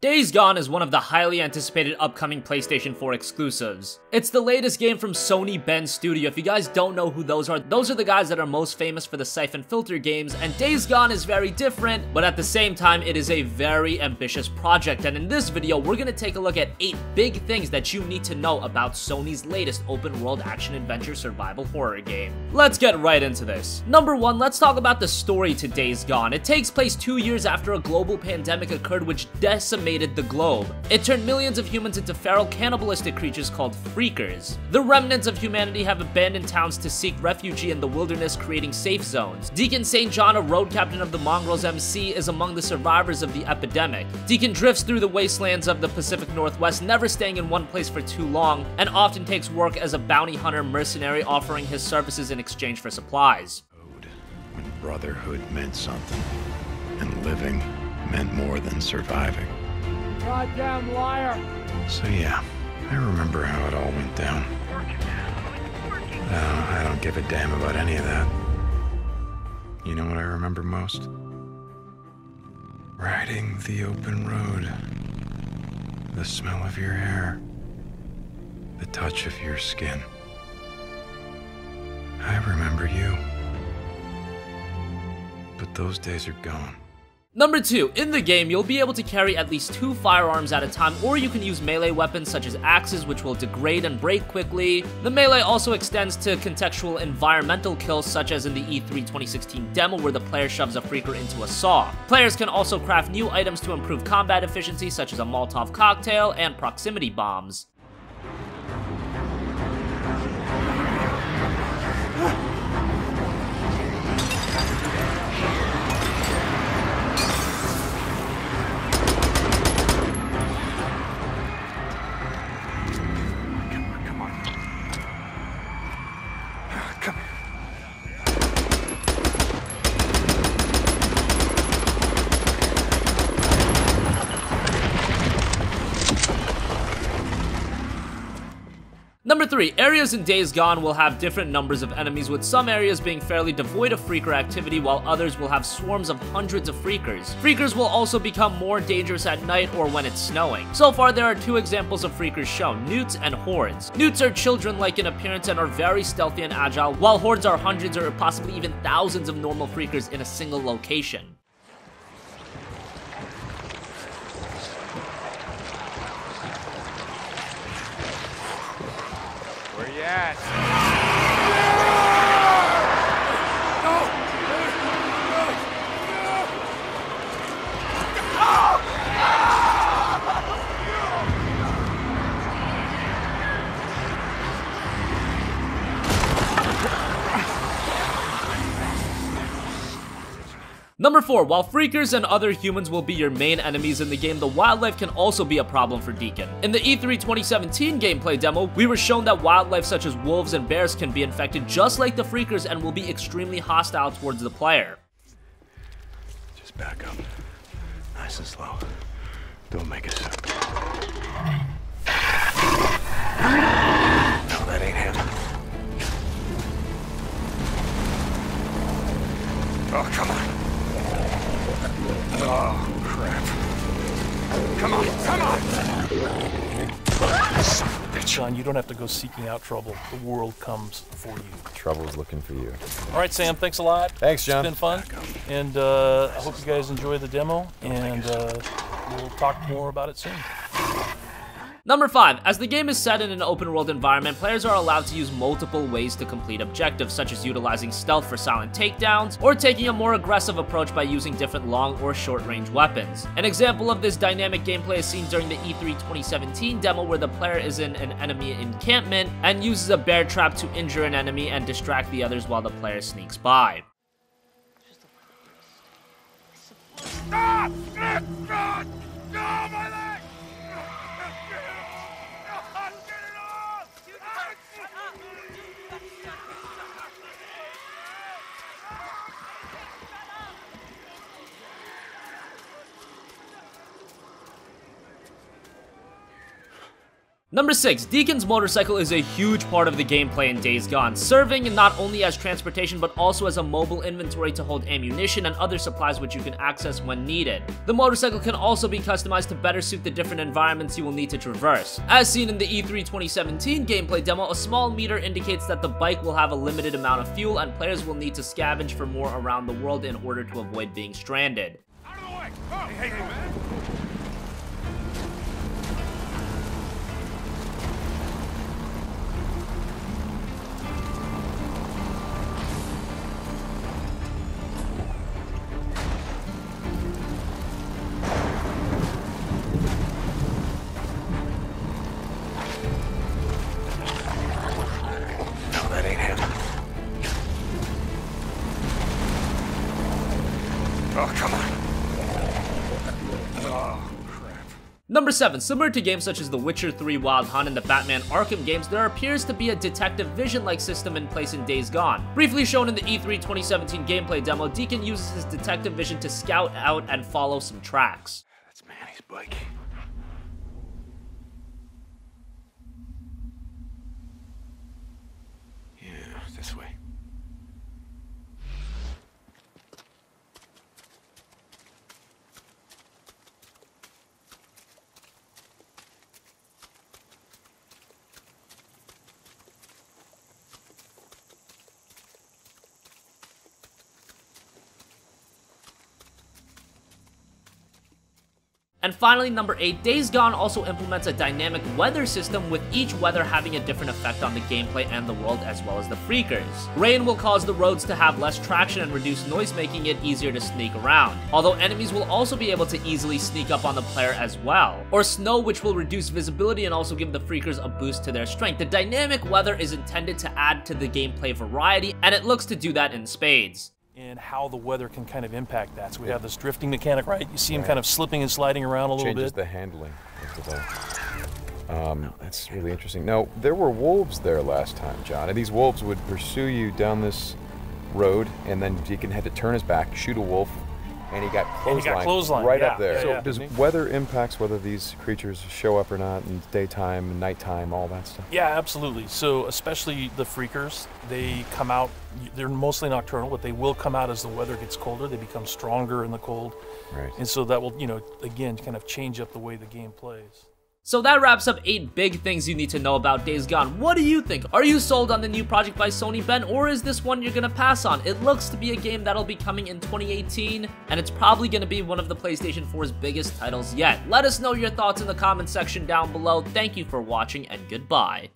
Days Gone is one of the highly anticipated upcoming PlayStation 4 exclusives. It's the latest game from Sony Bend Studio. If you guys don't know who those are the guys that are most famous for the Siphon Filter games, and Days Gone is very different, but at the same time, it is a very ambitious project, and in this video, we're gonna take a look at 8 big things that you need to know about Sony's latest open-world action-adventure survival horror game. Let's get right into this. Number 1, let's talk about the story to Days Gone. It takes place 2 years after a global pandemic occurred which decimated the globe. It turned millions of humans into feral cannibalistic creatures called freakers. The remnants of humanity have abandoned towns to seek refuge in the wilderness, creating safe zones. Deacon St, a road captain of the Mongrels MC, is among the survivors of the epidemic. Deacon drifts through the wastelands of the Pacific Northwest, never staying in one place for too long, and often takes work as a bounty hunter mercenary, offering his services in exchange for supplies. When brotherhood meant something, and living meant more than surviving. Goddamn liar! So yeah, I remember how it all went down. I don't give a damn about any of that. You know what I remember most? Riding the open road. The smell of your hair. The touch of your skin. I remember you. But those days are gone. Number 2, in the game, you'll be able to carry at least 2 firearms at a time, or you can use melee weapons such as axes, which will degrade and break quickly. The melee also extends to contextual environmental kills, such as in the E3 2016 demo where the player shoves a freaker into a saw. Players can also craft new items to improve combat efficiency, such as a Molotov cocktail and proximity bombs. Number 3, areas in Days Gone will have different numbers of enemies, with some areas being fairly devoid of freaker activity, while others will have swarms of hundreds of freakers. Freakers will also become more dangerous at night or when it's snowing. So far, there are 2 examples of freakers shown, newts and hordes. Newts are children-like in appearance and are very stealthy and agile, while hordes are hundreds or possibly even thousands of normal freakers in a single location. Where you at? Number 4, while freakers and other humans will be your main enemies in the game, the wildlife can also be a problem for Deacon. In the E3 2017 gameplay demo, we were shown that wildlife such as wolves and bears can be infected just like the freakers and will be extremely hostile towards the player. Just back up. Nice and slow. Don't make a sound. No, that ain't him. Oh, come on. Oh, crap. Come on, come on! Son, you don't have to go seeking out trouble. The world comes for you. Trouble's looking for you. All right, Sam, thanks a lot. Thanks, John. It's been fun. And I hope you guys enjoy the demo, and we'll talk more about it soon. Number 5, as the game is set in an open-world environment, players are allowed to use multiple ways to complete objectives, such as utilizing stealth for silent takedowns, or taking a more aggressive approach by using different long or short-range weapons. An example of this dynamic gameplay is seen during the E3 2017 demo where the player is in an enemy encampment and uses a bear trap to injure an enemy and distract the others while the player sneaks by. Stop! God! No, my leg! Number 6, Deacon's motorcycle is a huge part of the gameplay in Days Gone, serving not only as transportation but also as a mobile inventory to hold ammunition and other supplies which you can access when needed. The motorcycle can also be customized to better suit the different environments you will need to traverse. As seen in the E3 2017 gameplay demo, a small meter indicates that the bike will have a limited amount of fuel and players will need to scavenge for more around the world in order to avoid being stranded. Out of the way! Oh. Hey, man! Oh, come on. Oh, crap. Number 7, similar to games such as The Witcher 3 Wild Hunt and the Batman Arkham games, there appears to be a detective vision-like system in place in Days Gone. Briefly shown in the E3 2017 gameplay demo, Deacon uses his detective vision to scout out and follow some tracks. That's Manny's bike. Yeah, this way. And finally, number 8, Days Gone also implements a dynamic weather system, with each weather having a different effect on the gameplay and the world, as well as the freakers. Rain will cause the roads to have less traction and reduce noise, making it easier to sneak around. Although enemies will also be able to easily sneak up on the player as well. Or snow, which will reduce visibility and also give the freakers a boost to their strength. The dynamic weather is intended to add to the gameplay variety, and it looks to do that in spades. And how the weather can kind of impact that. So we have this drifting mechanic, right? You see him kind of slipping and sliding around a little Changes bit. the handling of the that's really interesting. Now, there were wolves there last time, John, and these wolves would pursue you down this road, and then Deacon had to turn his back, shoot a wolf, and he got clotheslined right up there. So does weather impacts whether these creatures show up or not in daytime, nighttime, all that stuff? Yeah, absolutely. So especially the freakers, they come out, they're mostly nocturnal, but they will come out as the weather gets colder. They become stronger in the cold. Right. And so that will, you know, again, kind of change up the way the game plays. So that wraps up 8 big things you need to know about Days Gone. What do you think? Are you sold on the new project by Sony, Ben, or is this one you're gonna pass on? It looks to be a game that'll be coming in 2018, and it's probably gonna be one of the PlayStation 4's biggest titles yet. Let us know your thoughts in the comment section down below. Thank you for watching, and goodbye.